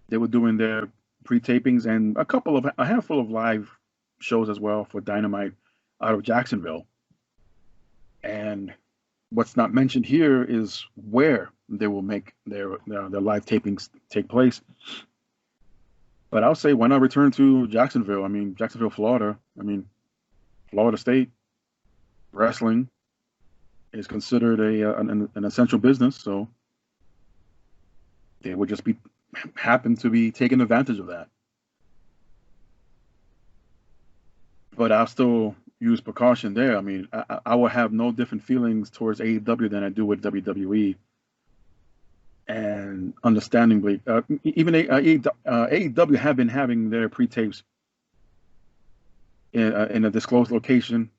they were doing their pre-tapings and a handful of live shows as well for Dynamite out of Jacksonville. And what's not mentioned here is where they will make their live tapings take place. But I'll say, why not return to Jacksonville? I mean, Jacksonville, Florida. I mean, Florida State wrestling is considered an essential business, so they would just happen to be taking advantage of that. But I'll still use precaution there. I mean, I will have no different feelings towards AEW than I do with WWE. And understandably, even AEW have been having their pre-tapes in a disclosed location.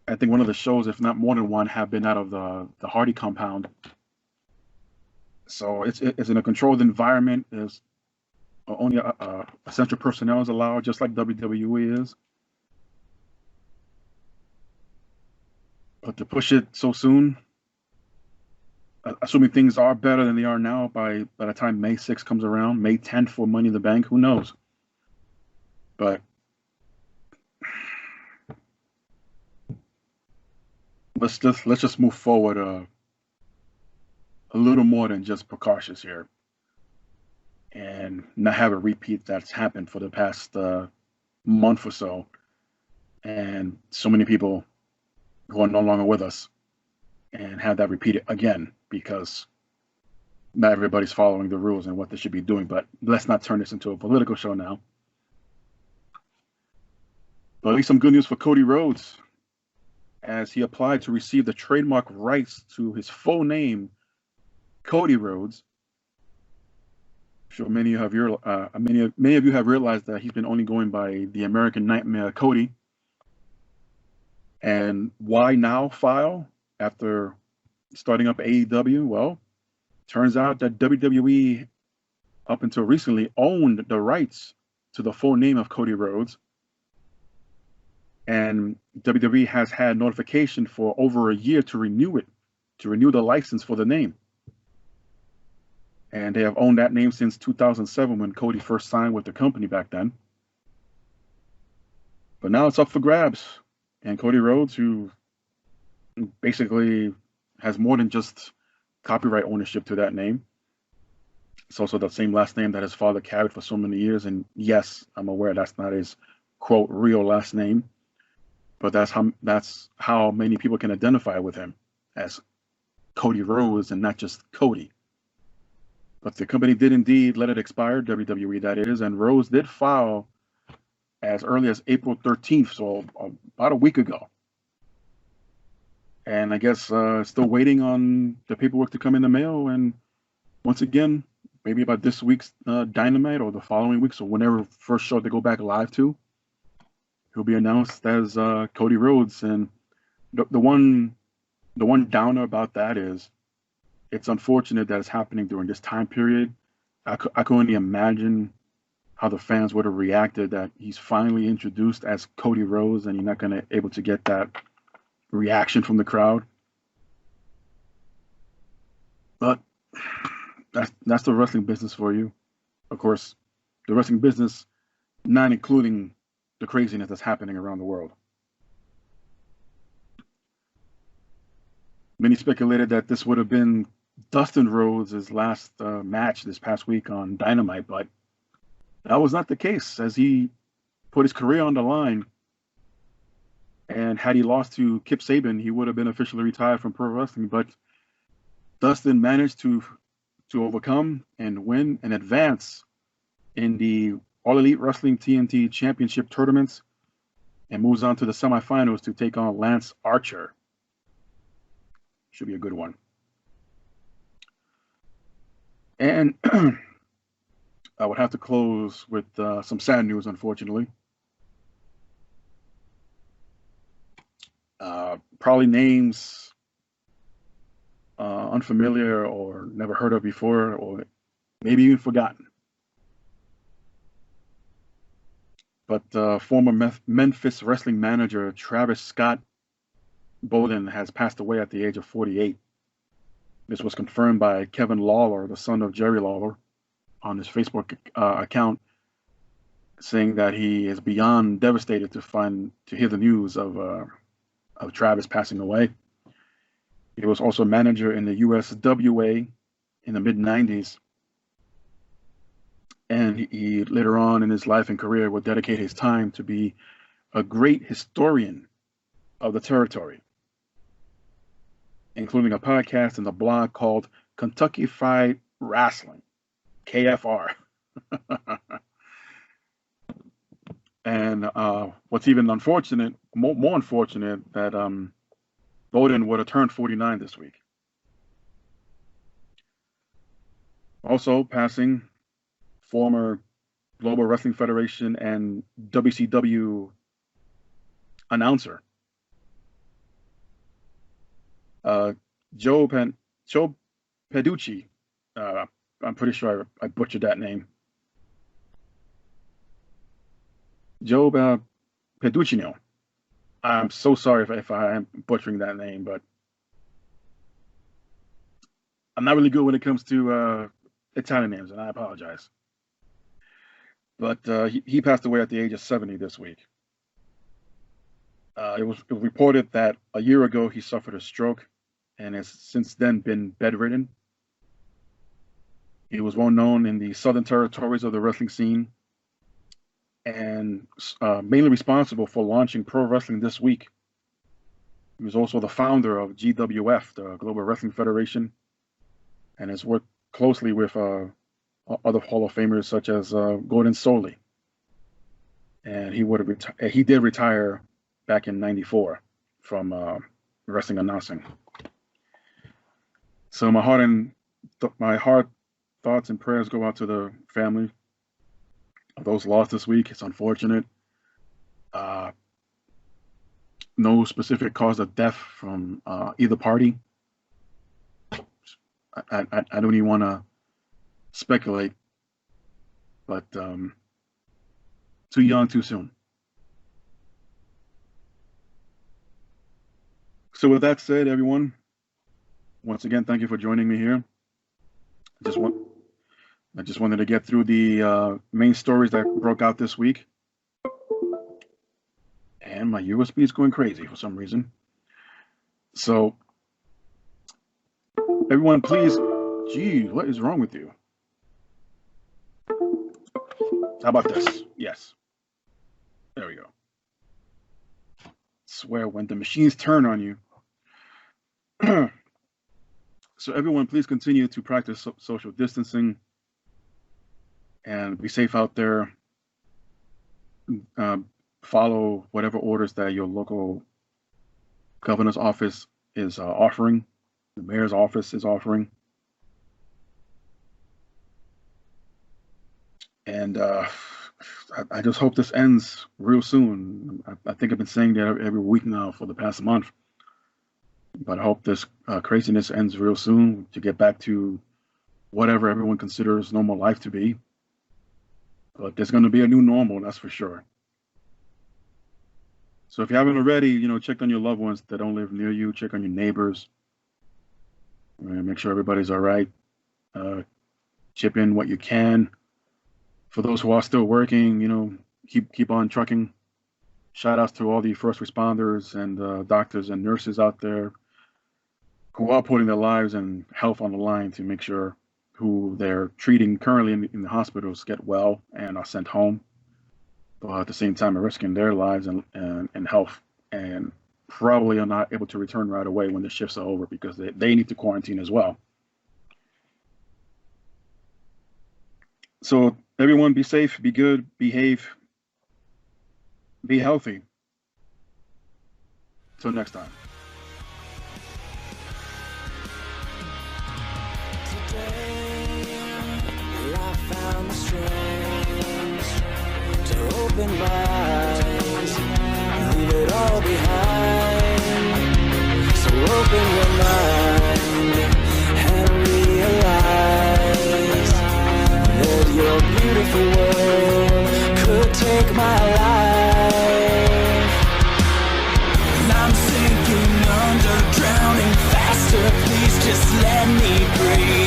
I think one of the shows, if not more than one, have been out of the Hardy compound. So it's in a controlled environment. There's only essential personnel is allowed, just like WWE is. But to push it so soon, assuming things are better than they are now by the time May 6th comes around, May 10th for Money in the Bank, who knows? But let's just move forward a little more than just precautious here, and not have a repeat that's happened for the past month or so, and so many people who are no longer with us, and have that repeated again, because not everybody's following the rules and what they should be doing. But let's not turn this into a political show now. But at least some good news for Cody Rhodes, as he applied to receive the trademark rights to his full name, Cody Rhodes. I'm sure many of you have realized that he's been only going by the American Nightmare Cody. And why now file after starting up AEW? Well, turns out that WWE, up until recently, owned the rights to the full name of Cody Rhodes. And WWE has had notification for over a year to renew the license for the name. And they have owned that name since 2007 when Cody first signed with the company back then. But now it's up for grabs. And Cody Rhodes, who basically has more than just copyright ownership to that name. It's also the same last name that his father carried for so many years. And yes, I'm aware that's not his quote real last name, but that's how many people can identify with him as Cody Rhodes and not just Cody. But the company did indeed let it expire, WWE that is, and Rhodes did file as early as April 13th, so about a week ago. And I guess still waiting on the paperwork to come in the mail. And once again, maybe about this week's Dynamite or the following week, so whenever first show they go back live to, he'll be announced as Cody Rhodes. And the one downer about that is it's unfortunate that it's happening during this time period. I could only imagine how the fans would have reacted that he's finally introduced as Cody Rhodes and you're not going to able to get that reaction from the crowd. But that's the wrestling business for you. Of course, the wrestling business, not including the craziness that's happening around the world. Many speculated that this would have been Dustin Rhodes' last match this past week on Dynamite, but that was not the case, as he put his career on the line. And had he lost to Kip Sabian, he would have been officially retired from pro wrestling. But Dustin managed to overcome and win and advance in the All Elite Wrestling TNT Championship tournaments and moves on to the semifinals to take on Lance Archer. Should be a good one. And I would have to close with some sad news, unfortunately. Probably names unfamiliar or never heard of before, or maybe even forgotten. But former Memphis wrestling manager Travis Scott Bowden has passed away at the age of 48. This was confirmed by Kevin Lawler, the son of Jerry Lawler, on his Facebook account, saying that he is beyond devastated to hear the news of Travis passing away. He was also a manager in the USWA in the mid-90s. And he later on in his life and career would dedicate his time to be a great historian of the territory, including a podcast and a blog called Kentucky Fried Wrestling, KFR. And what's even unfortunate, more unfortunate, that Bowden would have turned 49 this week. Also passing, former Global Wrestling Federation and WCW announcer Joe Peducci. I'm pretty sure I butchered that name. Joe Peducino. I'm so sorry if I am butchering that name, but I'm not really good when it comes to Italian names, and I apologize. But he passed away at the age of 70 this week. It was reported that a year ago he suffered a stroke and has since then been bedridden. He was well known in the southern territories of the wrestling scene and mainly responsible for launching Pro Wrestling This Week. He was also the founder of GWF, the Global Wrestling Federation, and has worked closely with other Hall of Famers such as Gordon Soley. And he did retire back in '94 from wrestling announcing. So my heart, thoughts, and prayers go out to the family of those lost this week. It's unfortunate. No specific cause of death from either party. I don't even want to speculate, but too young, too soon. So with that said, everyone, once again, thank you for joining me here. I just wanted to get through the main stories that broke out this week. And my USB is going crazy for some reason. So everyone, please, gee, what is wrong with you? How about this? Yes. There we go. Swear when the machines turn on you. So everyone, please continue to practice social distancing and be safe out there. Follow whatever orders that your local governor's office is offering, the mayor's office is offering. And I just hope this ends real soon. I think I've been saying that every week now for the past month. But I hope this craziness ends real soon to get back to whatever everyone considers normal life to be. But there's going to be a new normal, that's for sure. So if you haven't already, check on your loved ones that don't live near you. Check on your neighbors. Make sure everybody's all right. Chip in what you can. For those who are still working, keep on trucking. Shout outs to all the first responders and doctors and nurses out there who are putting their lives and health on the line to make sure who they're treating currently in the hospitals get well and are sent home. But at the same time, are risking their lives and health, and probably are not able to return right away when the shifts are over because they need to quarantine as well. So everyone, be safe, be good, behave, be healthy. Till next time. I found the strength to open my eyes, leave it all behind. So open your mind and realize that your beautiful world could take my life. And I'm sinking under, drowning faster. Please just let me breathe.